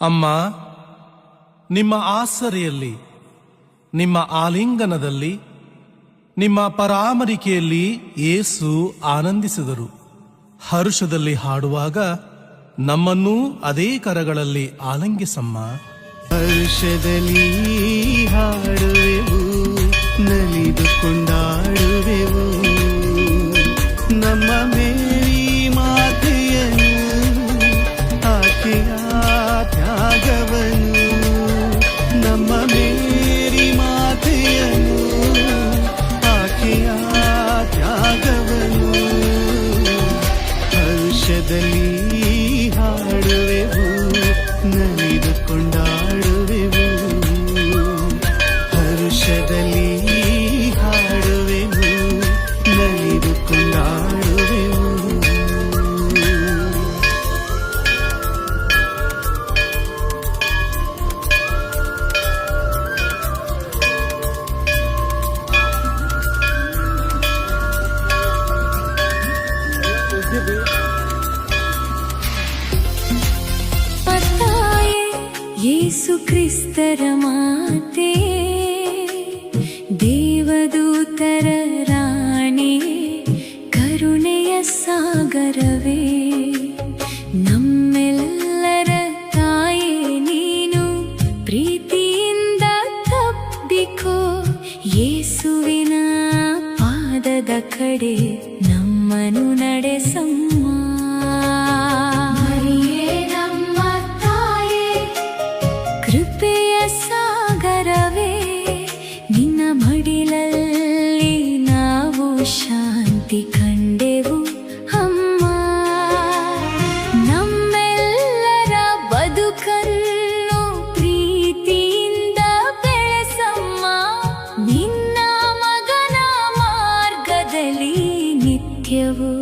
ಅಮ್ಮ, ನಿಮ್ಮ ಆಸರೆಯಲ್ಲಿ, ನಿಮ್ಮ ಆಲಿಂಗನದಲ್ಲಿ, ನಿಮ್ಮ ಪರಾಮರಿಕೆಯಲ್ಲಿ ಯೇಸು ಆನಂದಿಸಿದರು. ಹರುಷದಲ್ಲಿ ಹಾಡುವಾಗ ನಮ್ಮನ್ನೂ ಅದೇ ಕರಗಳಲ್ಲಿ ಆಲಂಗಿಸಮ್ಮ. ಹರುಷದಲ್ಲಿ ಹಾಡುವೆವು, ನಲಿದು ಕೊಂಡಾಡುವೆವು ನಮ್ಮ ಮೇರಿ ಮಾತೆಯನ್ನು, ಆಕೆಯ ತ್ಯಾಗವನ್ನು. ನಮ್ಮ ಮೇರಿ ಮಾತೆಯನ್ನು, ಆಕೆಯ ತ್ಯಾಗವನ್ನು. ಹರುಷದಲ್ಲಿ ಹಾಡುವೆವು, ನಲಿದು ಕೊಂಡಾಡುವೆವು. ಹರುಷದಲ್ಲಿ ಹಾಡುವೆವು, ನಲಿದು ಕೊಂಡಾಡುವೆವು. ಯೇಸು ಕ್ರಿಸ್ತರ ಮಾತೆ, ದೇವದೂತರ ರಾಣಿ, ಕರುಣೆಯ ಸಾಗರವೇ, ನಮ್ಮೆಲ್ಲರ ತಾಯೇ ನೀನು, ಪ್ರೀತಿಯಿಂದ ತಬ್ಬಿಕೋ. ಯೇಸುವಿನ ಪಾದದ ಕಡೆ ನಮ್ಮನು ನಡೆಸಮ್ಮ. ಕೃಪೆಯ ಸಾಗರವೇ, ನಿನ್ನ ಮಡಿಲಲ್ಲಿ ನಾವು ಶಾಂತಿ ಕಂಡೆವು ಅಮ್ಮ. ನಮ್ಮೆಲ್ಲರ ಬದುಕನ್ನು ಪ್ರೀತಿಯಿಂದ ಬೆಳೆಸಮ್ಮ. ನಿನ್ನ ಮಗನ ಮಾರ್ಗದಲ್ಲಿ ನಿತ್ಯವೂ